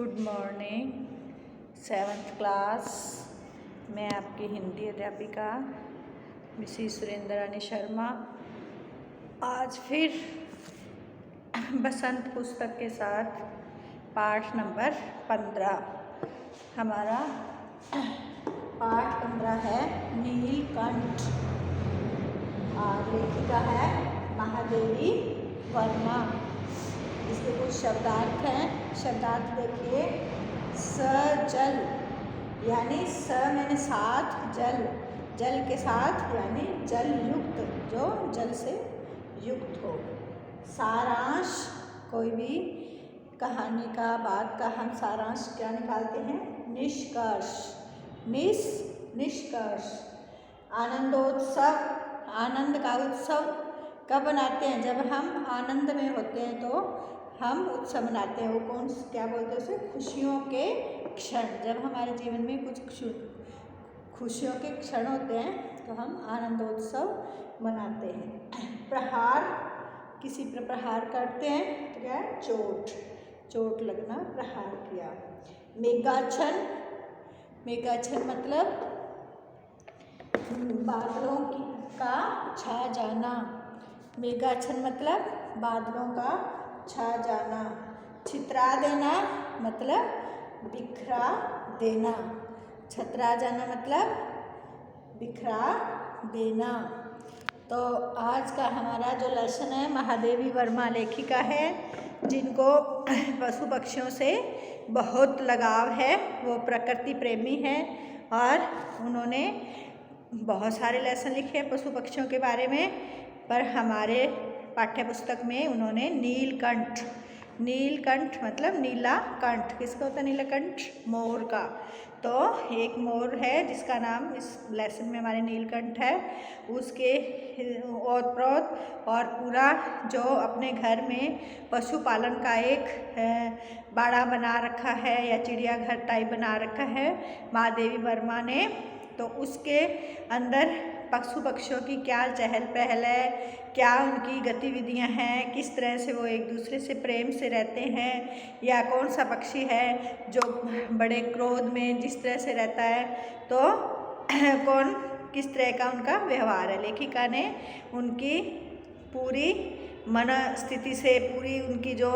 Good morning. 7th class. मैं आपकी हिंदी अध्यापिका मिसेस सुरेंद्र रानी शर्मा आज फिर बसंत पुस्तक के साथ पाठ नंबर 15। हमारा पाठ 15 है नीलकंठ और लेखिका है महादेवी वर्मा। इसके कुछ शब्दार्थ हैं। शब्दार्थ देखिए, सजल यानी स मैंने साथ, जल जल के साथ यानी जल युक्त, जो जल से युक्त हो। सारांश, कोई भी कहानी का, बात का हम सारांश क्या निकालते हैं? निष्कर्ष। निष्कर्ष। आनंदोत्सव, आनंद का उत्सव कब मनाते हैं? जब हम आनंद में होते हैं तो हम उत्सव मनाते हैं। वो कौन, क्या बोलते हैं उसे? खुशियों के क्षण। जब हमारे जीवन में कुछ खुशियों के क्षण होते हैं तो हम आनंदोत्सव मनाते हैं। प्रहार, किसी पर प्रहार करते हैं तो क्या है? चोट लगना, प्रहार किया। मेघाच्छन्न, मेघाच्छन्न मतलब बादलों का छा जाना। मेघाच्छन्न मतलब बादलों का छा जाना। छितरा देना मतलब बिखरा देना। छतरा जाना मतलब बिखरा देना। तो आज का हमारा जो लेसन है, महादेवी वर्मा लेखिका है, जिनको पशु पक्षियों से बहुत लगाव है, वो प्रकृति प्रेमी है और उन्होंने बहुत सारे लेसन लिखे हैं पशु पक्षियों के बारे में। पर हमारे पाठ्य पुस्तक में उन्होंने नीलकंठ, नीलकंठ मतलब नीला कंठ। किसका होता है नीला कंठ? मोर का। तो एक मोर है जिसका नाम इस लेसन में हमारे नीलकंठ है। उसके ओतप्रोत और पूरा जो अपने घर में पशुपालन का एक बाड़ा बना रखा है या चिड़ियाघर टाइप बना रखा है महादेवी वर्मा ने। तो उसके अंदर पशु पक्षियों की क्या चहल पहल है, क्या उनकी गतिविधियां हैं, किस तरह से वो एक दूसरे से प्रेम से रहते हैं, या कौन सा पक्षी है जो बड़े क्रोध में जिस तरह से रहता है, तो कौन किस तरह का उनका व्यवहार है। लेखिका ने उनकी पूरी मन स्थिति से, पूरी उनकी जो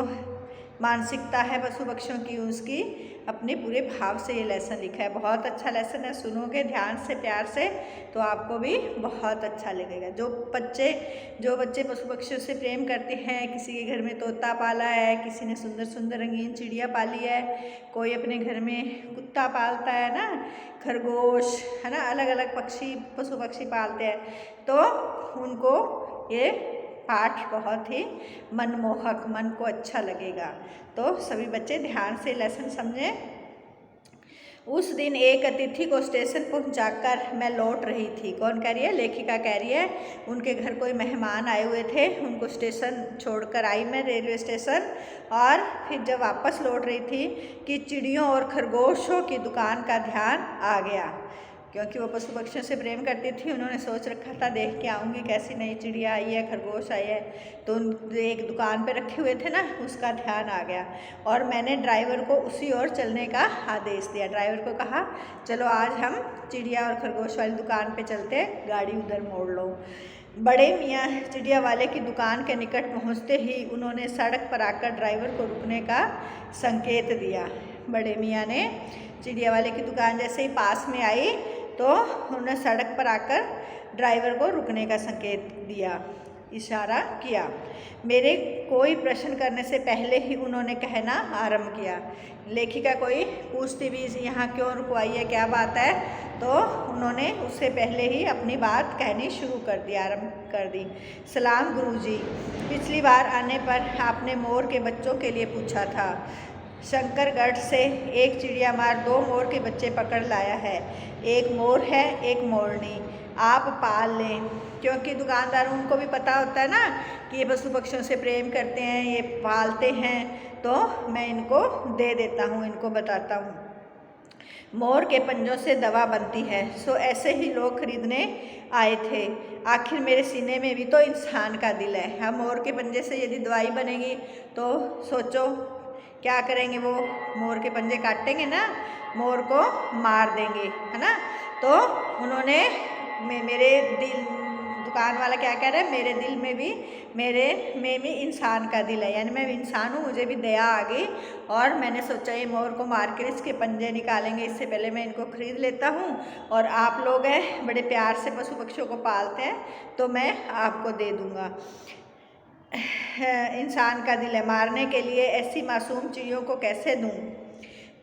मानसिकता है पशु पक्षियों की, उसकी अपने पूरे भाव से ये लेसन लिखा है। बहुत अच्छा लेसन है, सुनोगे ध्यान से, प्यार से, तो आपको भी बहुत अच्छा लगेगा। जो बच्चे पशु पक्षियों से प्रेम करते हैं, किसी के घर में तोता पाला है, किसी ने सुंदर सुंदर रंगीन चिड़िया पाली है, कोई अपने घर में कुत्ता पालता है ना, खरगोश है ना, अलग अलग पशु पक्षी पालते हैं, तो उनको ये पाठ बहुत ही मनमोहक, मन को अच्छा लगेगा। तो सभी बच्चे ध्यान से लेसन समझें। उस दिन एक अतिथि को स्टेशन पहुंचाकर मैं लौट रही थी। कौन कह रही है? लेखिका कह रही है। उनके घर कोई मेहमान आए हुए थे, उनको स्टेशन छोड़कर आई मैं, रेलवे स्टेशन। और फिर जब वापस लौट रही थी कि चिड़ियों और खरगोशों की दुकान का ध्यान आ गया। क्योंकि वो पशु पक्षियों से प्रेम करती थी, उन्होंने सोच रखा था देख के आऊँगी कैसी नई चिड़िया आई है, खरगोश आई है। तो एक दुकान पे रखे हुए थे ना, उसका ध्यान आ गया और मैंने ड्राइवर को उसी ओर चलने का आदेश दिया। ड्राइवर को कहा चलो आज हम चिड़िया और खरगोश वाली दुकान पे चलते हैं, गाड़ी उधर मोड़ लो। बड़े मियाँ चिड़िया वाले की दुकान के निकट पहुँचते ही उन्होंने सड़क पर आकर ड्राइवर को रुकने का संकेत दिया। बड़े मियाँ ने चिड़िया वाले की दुकान जैसे ही पास में आई तो उन्होंने सड़क पर आकर ड्राइवर को रुकने का संकेत दिया, इशारा किया। मेरे कोई प्रश्न करने से पहले ही उन्होंने कहना आरंभ किया। लेखिका कोई पूछती भी यहाँ क्यों रुकवाई है, क्या बात है, तो उन्होंने उससे पहले ही अपनी बात कहनी शुरू कर दी, आरंभ कर दी। सलाम गुरुजी, पिछली बार आने पर आपने मोर के बच्चों के लिए पूछा था। शंकरगढ़ से एक चिड़िया मार 2 मोर के बच्चे पकड़ लाया है। एक मोर है, एक मोरनी, आप पाल लें। क्योंकि दुकानदार, उनको भी पता होता है ना कि ये पशु पक्षियों से प्रेम करते हैं, ये पालते हैं, तो मैं इनको दे देता हूँ, इनको बताता हूँ। मोर के पंजों से दवा बनती है, सो ऐसे ही लोग खरीदने आए थे। आखिर मेरे सीने में भी तो इंसान का दिल है। हम मोर के पंजे से यदि दवाई बनेगी तो सोचो क्या करेंगे वो? मोर के पंजे काटेंगे ना, मोर को मार देंगे, है ना। तो उन्होंने मेरे दिल, दुकान वाला क्या कह रहा है, मेरे दिल में भी, मेरे में भी इंसान का दिल है, यानी मैं इंसान हूँ, मुझे भी दया आ गई और मैंने सोचा ये मोर को मार कर इसके पंजे निकालेंगे, इससे पहले मैं इनको खरीद लेता हूँ। और आप लोग हैं बड़े प्यार से पशु पक्षियों को पालते हैं, तो मैं आपको दे दूँगा। इंसान का दिल है, मारने के लिए ऐसी मासूम चीज़ों को कैसे दूँ?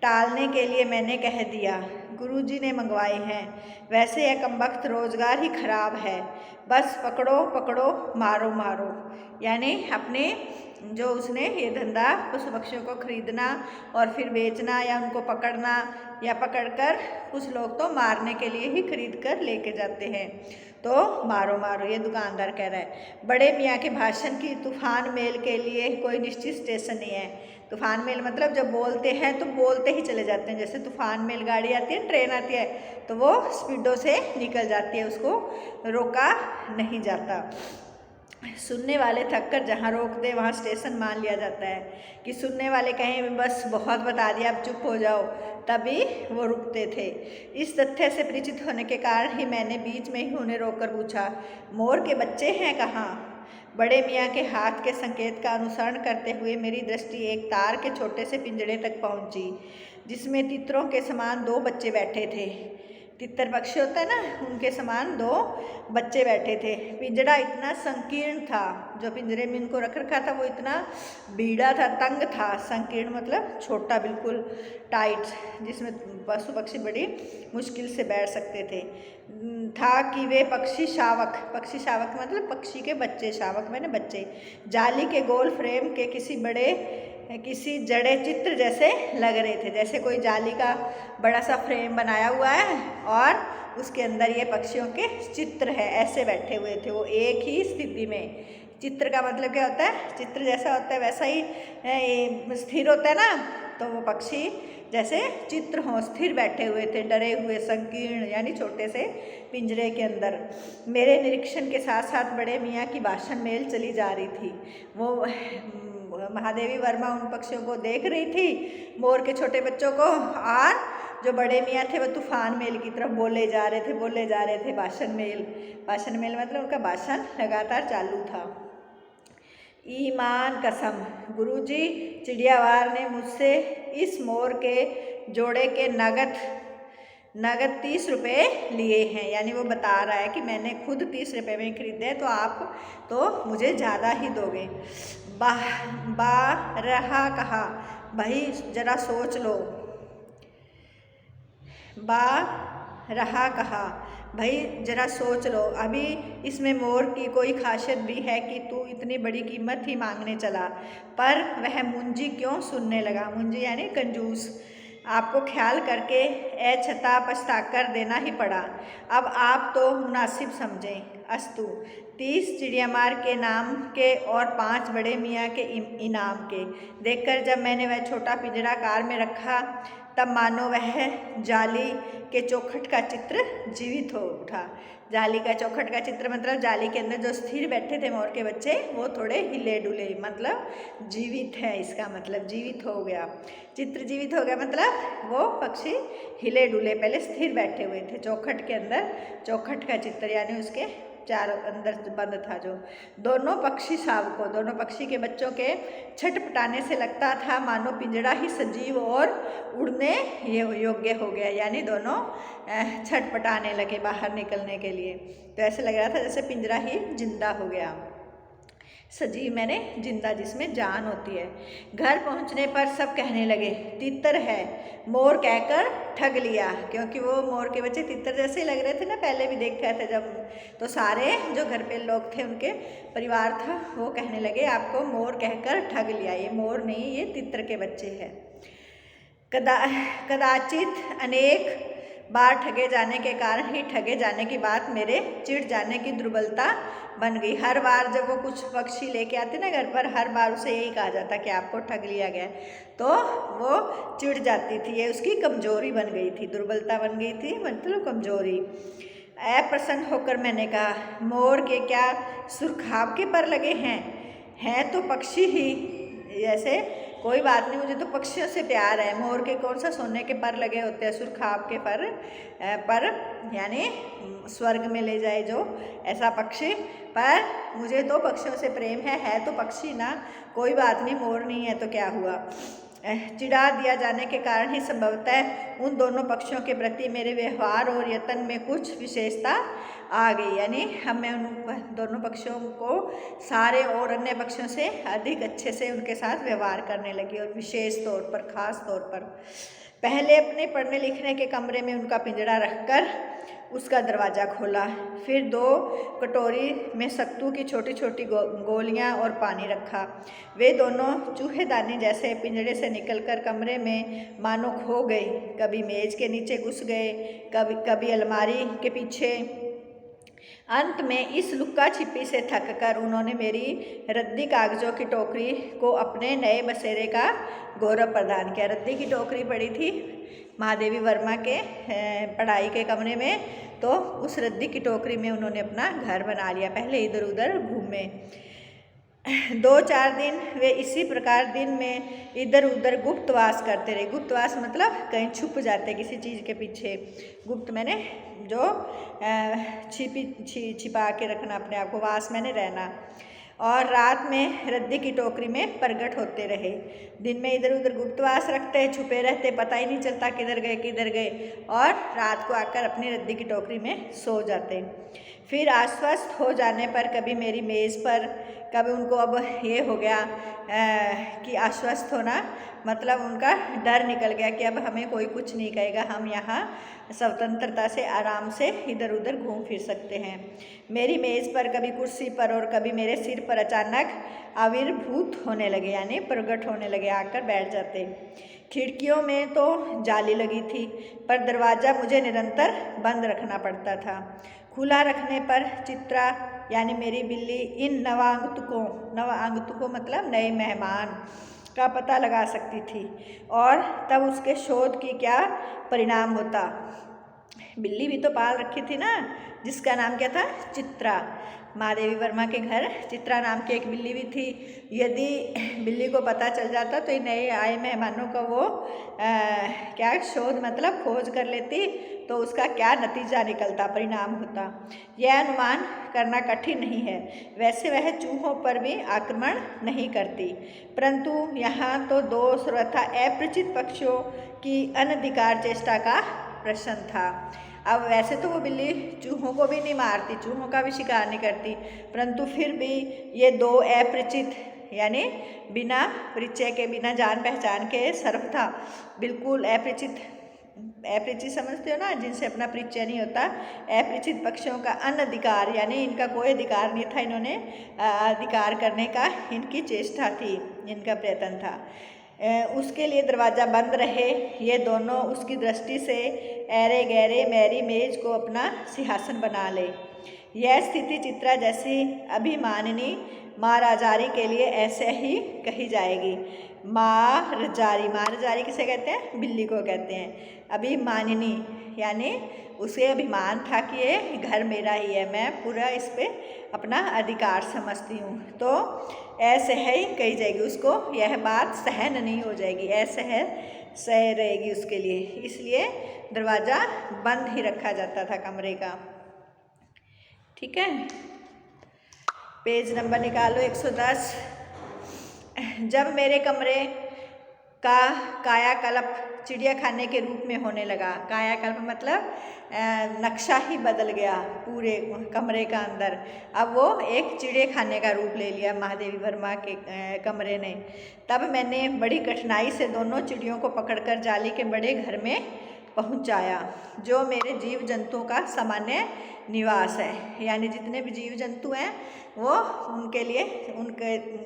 टालने के लिए मैंने कह दिया, गुरुजी ने मंगवाए हैं, वैसे यह कमबख्त रोज़गार ही खराब है, बस पकड़ो पकड़ो मारो मारो। यानी अपने जो उसने ये धंधा पशु पक्षियों को खरीदना और फिर बेचना या उनको पकड़ना या पकड़कर कुछ लोग तो मारने के लिए ही खरीद कर लेके जाते हैं, तो मारो मारो, ये दुकानदार कह रहा है। बड़े मियाँ के भाषण की तूफान मेल के लिए कोई निश्चित स्टेशन नहीं है। तूफान मेल मतलब जब बोलते हैं तो बोलते ही चले जाते हैं, जैसे तूफान मेल गाड़ी आती है, ट्रेन आती है, तो वो स्पीडों से निकल जाती है, उसको रोका नहीं जाता। सुनने वाले थक कर जहाँ रोक दे वहाँ स्टेशन मान लिया जाता है कि सुनने वाले कहें बस बहुत बता दिया अब चुप हो जाओ, तभी वो रुकते थे। इस तथ्य से परिचित होने के कारण ही मैंने बीच में ही उन्हें रोककर पूछा, मोर के बच्चे हैं कहाँ? बड़े मियाँ के हाथ के संकेत का अनुसरण करते हुए मेरी दृष्टि एक तार के छोटे से पिंजड़े तक पहुँची, जिसमें तितरों के समान 2 बच्चे बैठे थे। तितर पक्षी होता है ना, उनके समान 2 बच्चे बैठे थे। पिंजड़ा इतना संकीर्ण था, जो पिंजरे में इनको रख रखा था वो इतना बीड़ा था, तंग था। संकीर्ण मतलब छोटा, बिल्कुल टाइट, जिसमें पशु पक्षी बड़ी मुश्किल से बैठ सकते थे। था कि वे पक्षी शावक मतलब पक्षी के बच्चे, शावक मैंने बच्चे, जाली के गोल फ्रेम के किसी जड़े चित्र जैसे लग रहे थे, जैसे कोई जाली का बड़ा सा फ्रेम बनाया हुआ है और उसके अंदर ये पक्षियों के चित्र है, ऐसे बैठे हुए थे वो एक ही स्थिति में। चित्र का मतलब क्या होता है? चित्र जैसा होता है वैसा ही स्थिर होता है ना, तो वो पक्षी जैसे चित्र हों, स्थिर बैठे हुए थे, डरे हुए, संकीर्ण, यानी छोटे से पिंजरे के अंदर। मेरे निरीक्षण के साथ साथ बड़े मियाँ की भाषण मेल चली जा रही थी। वो महादेवी वर्मा उन पक्षियों को देख रही थी, मोर के छोटे बच्चों को, और जो बड़े मियाँ थे वो तूफान मेल की तरफ बोले जा रहे थे। भाषण मेल मतलब उनका भाषण लगातार चालू था। ईमान कसम गुरुजी, चिड़ियावार ने मुझसे इस मोर के जोड़े के नगद 30 रुपये लिए हैं, यानी वो बता रहा है कि मैंने खुद 30 रुपये में खरीदे, तो आप तो मुझे ज़्यादा ही दोगे। रहा कहा, भाई जरा सोच लो। रहा कहा, भाई जरा सोच लो, अभी इसमें मोर की कोई खासियत भी है कि तू इतनी बड़ी कीमत ही मांगने चला? पर वह मुंजी क्यों सुनने लगा? मुंजी यानी कंजूस। आपको ख्याल करके छता पछता कर देना ही पड़ा। अब आप तो मुनासिब समझें। अस्तु 30 चिड़ियामार के नाम के और 5 बड़े मियाँ के इनाम के देखकर जब मैंने वह छोटा पिंजरा कार में रखा, तब मानो वह जाली के चौखट का चित्र जीवित हो उठा। जाली का चौखट का चित्र मतलब जाली के अंदर जो स्थिर बैठे थे मोर के बच्चे, वो थोड़े हिले डुले, मतलब जीवित है, इसका मतलब जीवित हो गया। चित्र जीवित हो गया मतलब वो पक्षी हिले डुले, पहले स्थिर बैठे हुए थे चौखट के अंदर। चौखट का चित्र यानी उसके चारों अंदर बंद था जो। दोनों पक्षी के बच्चों के छटपटाने से लगता था मानो पिंजड़ा ही सजीव और उड़ने योग्य हो गया, यानी दोनों छटपटाने लगे बाहर निकलने के लिए। तो ऐसे लग रहा था जैसे पिंजरा ही जिंदा हो गया। सजीव मैंने जिंदा, जिसमें जान होती है। घर पहुंचने पर सब कहने लगे तितर है, मोर कहकर ठग लिया, क्योंकि वो मोर के बच्चे तितर जैसे ही लग रहे थे ना, पहले भी देखा था जब, तो सारे जो घर पे लोग थे, उनके परिवार था, वो कहने लगे आपको मोर कहकर ठग लिया, ये मोर नहीं, ये तितर के बच्चे हैं। कदाचित अनेक बार ठगे जाने के कारण ही ठगे जाने की बात मेरे चिढ़ जाने की दुर्बलता बन गई। हर बार जब वो कुछ पक्षी लेके आते ना घर पर, हर बार उसे यही कहा जाता कि आपको ठग लिया गया, तो वो चिढ़ जाती थी। ये उसकी कमजोरी बन गई थी, दुर्बलता बन गई थी, मतलब कमजोरी। अप्रसन्न होकर मैंने कहा, मोर के क्या सुरखाव के पर लगे हैं तो पक्षी ही, जैसे कोई बात नहीं, मुझे तो पक्षियों से प्यार है। मोर के कौन सा सोने के पर लगे होते हैं, सुरखाब के पर यानी स्वर्ग में ले जाए जो, ऐसा पक्षी। पर मुझे तो पक्षियों से प्रेम है तो पक्षी ना, कोई बात नहीं, मोर नहीं है तो क्या हुआ। चिढ़ा दिया जाने के कारण ही संभवतः उन दोनों पक्षियों के प्रति मेरे व्यवहार और यत्न में कुछ विशेषता आ गई, यानी हम मैं उन दोनों पक्षियों को सारे और अन्य पक्षियों से अधिक अच्छे से उनके साथ व्यवहार करने लगी, और विशेष तौर पर, खास तौर पर पहले अपने पढ़ने लिखने के कमरे में उनका पिंजरा रखकर उसका दरवाज़ा खोला, फिर 2 कटोरी में सत्तू की छोटी छोटी गोलियां और पानी रखा। वे दोनों चूहेदानी जैसे पिंजरे से निकलकर कमरे में मानो खो गए, कभी मेज़ के नीचे घुस गए, कभी अलमारी के पीछे। अंत में इस लुक्का छिपी से थककर उन्होंने मेरी रद्दी कागज़ों की टोकरी को अपने नए बसेरे का गौरव प्रदान किया। रद्दी की टोकरी पड़ी थी महादेवी वर्मा के पढ़ाई के कमरे में, तो उस रद्दी की टोकरी में उन्होंने अपना घर बना लिया। पहले इधर उधर घूमे। 2-4 दिन वे इसी प्रकार दिन में इधर उधर गुप्तवास करते रहे। गुप्तवास मतलब कहीं छुप जाते किसी चीज़ के पीछे। गुप्त मैंने जो छिपा के रखना अपने आप को, वास मैंने रहना। और रात में रद्दी की टोकरी में प्रकट होते रहे। दिन में इधर उधर गुप्तवास रखते, छुपे रहते, पता ही नहीं चलता किधर गए, और रात को आकर अपनी रद्दी की टोकरी में सो जाते। फिर आश्वस्त हो जाने पर कभी मेरी मेज़ पर, कभी उनको अब ये हो गया कि आश्वस्त होना मतलब उनका डर निकल गया कि अब हमें कोई कुछ नहीं कहेगा, हम यहाँ स्वतंत्रता से आराम से इधर उधर घूम फिर सकते हैं। मेरी मेज़ पर, कभी कुर्सी पर और कभी मेरे सिर पर अचानक आविर्भूत होने लगे, यानी प्रकट होने लगे, आकर बैठ जाते। खिड़कियों में तो जाली लगी थी, पर दरवाज़ा मुझे निरंतर बंद रखना पड़ता था। खुला रखने पर चित्रा यानी मेरी बिल्ली इन नवागंतुकों मतलब नए मेहमान का पता लगा सकती थी, और तब उसके शोध की क्या परिणाम होता। बिल्ली भी तो पाल रखी थी ना, जिसका नाम क्या था, चित्रा। महादेवी वर्मा के घर चित्रा नाम की एक बिल्ली भी थी। यदि बिल्ली को पता चल जाता तो नए आए मेहमानों का वो क्या शोध मतलब खोज कर लेती, तो उसका क्या नतीजा निकलता, परिणाम होता, यह अनुमान करना कठिन नहीं है। वैसे वह चूहों पर भी आक्रमण नहीं करती, परंतु यहाँ तो 2 सर्वथा अपरिचित पक्षियों की अनधिकार चेष्टा का प्रश्न था। अब वैसे तो वो बिल्ली चूहों को भी नहीं मारती, चूहों का भी शिकार नहीं करती, परंतु फिर भी ये 2 अपरिचित यानी बिना परिचय के, बिना जान पहचान के, सर्वथा बिल्कुल अपरिचित समझते हो ना, जिनसे अपना परिचय नहीं होता, अपरिचित पक्षियों का अनधिकार यानी इनका कोई अधिकार नहीं था, इन्होंने अधिकार करने का इनकी चेष्टा थी, इनका प्रयत्न था। उसके लिए दरवाज़ा बंद रहे। ये दोनों उसकी दृष्टि से ऐरे गहरे मेरी मेज को अपना सिंहासन बना ले। यह स्थिति चित्रा जैसी अभिमानिनी महाराजारी के लिए ऐसे ही कही जाएगी। महाराजारी किसे कहते हैं, बिल्ली को कहते हैं। अभिमानिनी यानी उसे अभिमान था कि ये घर मेरा ही है, मैं पूरा इस पर अपना अधिकार समझती हूँ, तो असहज ही कही जाएगी। उसको यह बात सहन नहीं हो जाएगी, असहज सह रहेगी उसके लिए, इसलिए दरवाज़ा बंद ही रखा जाता था कमरे का। ठीक है, पेज नंबर निकालो 110। जब मेरे कमरे का कायाकल्प चिड़ियाखाने के रूप में होने लगा, कायाकल्प मतलब नक्शा ही बदल गया पूरे कमरे का अंदर, अब वो एक चिड़ियाखाने का रूप ले लिया महादेवी वर्मा के कमरे ने। तब मैंने बड़ी कठिनाई से दोनों चिड़ियों को पकड़कर जाली के बड़े घर में पहुंचाया, जो मेरे जीव जंतुओं का सामान्य निवास है, यानी जितने भी जीव जंतु हैं वो उनके लिए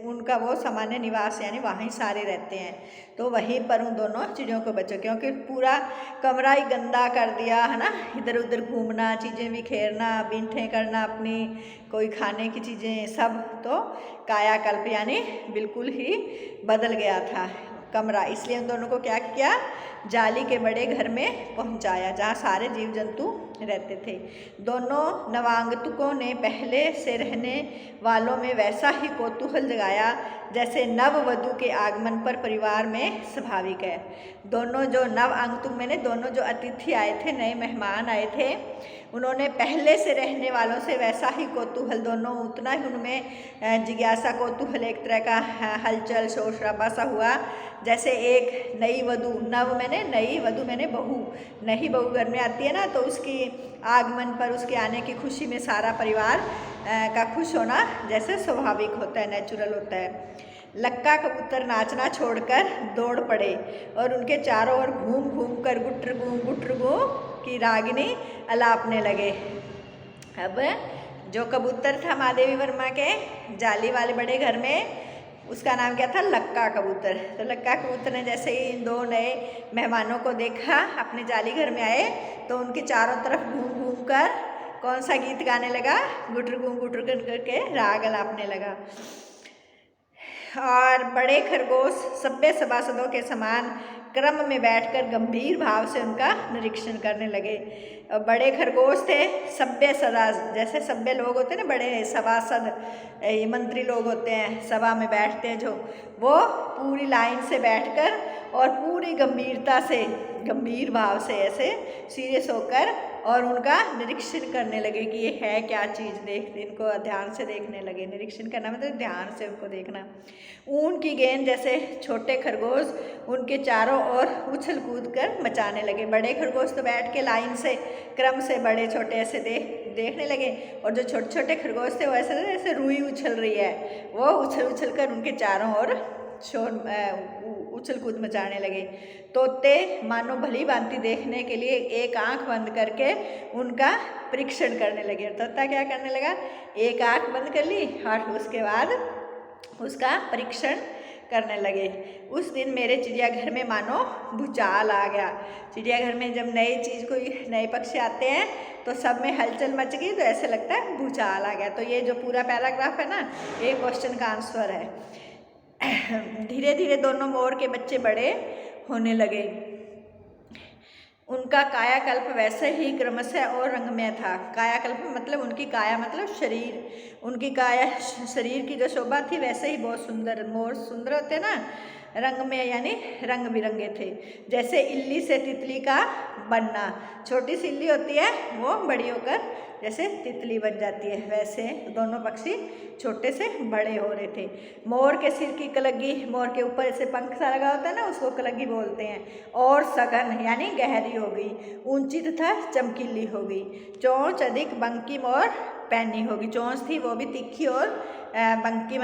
उनका वो सामान्य निवास, यानी वहीं सारे रहते हैं, तो वहीं पर उन दोनों चिड़ियों को बचो, क्योंकि पूरा कमरा ही गंदा कर दिया है ना, इधर उधर घूमना, चीज़ें बिखेरना, बींठें करना अपनी, कोई खाने की चीज़ें सब, तो कायाकल्प यानी बिल्कुल ही बदल गया था कमरा। इसलिए उन दोनों को क्या किया, जाली के बड़े घर में पहुंचाया, जहाँ सारे जीव जंतु रहते थे। दोनों नवागंतुकों ने पहले से रहने वालों में वैसा ही कौतूहल जगाया जैसे नववधु के आगमन पर परिवार में स्वाभाविक है। दोनों जो नव आगंतुक मैंने दोनों जो अतिथि आए थे, नए मेहमान आए थे, उन्होंने पहले से रहने वालों से वैसा ही कौतूहल, दोनों उतना ही उनमें जिज्ञासा कौतूहल, एक तरह का हलचल शोर शराबा सा हुआ जैसे एक नई वधु, नव मैंने नई, वधु मैंने बहू, नई बहू घर में आती है ना, तो उसकी आगमन पर, उसके आने की खुशी में सारा परिवार का खुश होना जैसे स्वाभाविक होता है, नेचुरल होता है। लक्का कबूतर नाचना छोड़कर दौड़ पड़े और उनके चारों ओर घूम घूम कर गुटरगू की रागिनी अलापने लगे। अब जो कबूतर था महादेवी वर्मा के जाली वाले बड़े घर में, उसका नाम क्या था? लक्का कबूतर। तो लक्का कबूतर ने जैसे ही इन दो नए मेहमानों को देखा, अपने जाली घर में आए, तो उनके चारों तरफ घूम घूम कर कौन सा गीत गाने लगा? गुटर करके राग अलापने लगा। और बड़े खरगोश सभ्य सभासदों के समान क्रम में बैठकर गंभीर भाव से उनका निरीक्षण करने लगे। बड़े खरगोश थे सभ्य सदा, जैसे सभ्य लोग होते हैं ना, बड़े सभासद मंत्री लोग होते हैं, सभा में बैठते हैं जो, वो पूरी लाइन से बैठकर और पूरी गंभीरता से, गंभीर भाव से, ऐसे सीरियस होकर और उनका निरीक्षण करने लगे कि ये है क्या चीज़। देखते, इनको ध्यान से देखने लगे। निरीक्षण करना मतलब ध्यान से उनको देखना। ऊन की गेंद जैसे छोटे खरगोश उनके चारों ओर उछल कूद कर मचाने लगे। बड़े खरगोश तो बैठ के लाइन से क्रम से बड़े छोटे ऐसे देखने लगे, और जो छोटे छोटे खरगोश थे वो ऐसे ऐसे रुई उछल रही है, वो उछल कर उनके चारों ओर शोर उछल कूद मचाने लगे। तोते मानो भली भांति देखने के लिए एक आंख बंद करके उनका परीक्षण करने लगे। तोता क्या करने लगा? एक आंख बंद कर ली और उसके बाद उसका परीक्षण करने लगे। उस दिन मेरे चिड़ियाघर में मानो भूचाल आ गया। चिड़ियाघर में जब नई चीज़, कोई नए पक्षी आते हैं तो सब में हलचल मच गई, तो ऐसे लगता है भूचाल आ गया। तो ये जो पूरा पैराग्राफ है ना, ये क्वेश्चन का आंसर है। धीरे धीरे दोनों मोर के बच्चे बड़े होने लगे। उनका कायाकल्प वैसे ही क्रमशः और रंगमय था। कायाकल्प मतलब उनकी काया मतलब शरीर, उनकी काया शरीर की जो शोभा थी वैसे ही बहुत सुंदर, मोर सुंदर होते ना, रंग में यानी रंग बिरंगे थे। जैसे इल्ली से तितली का बनना, छोटी सी इल्ली होती है वो बड़ी होकर जैसे तितली बन जाती है, वैसे दोनों पक्षी छोटे से बड़े हो रहे थे। मोर के सिर की कलगी, मोर के ऊपर ऐसे पंख सा लगा होता है ना, उसको कलगी बोलते हैं, और सघन यानी गहरी हो गई, ऊंची तथा चमकीली हो गई। चोंच अधिक बंकिम और पैनी होगी। चोंच थी वो भी तीखी और बंकिम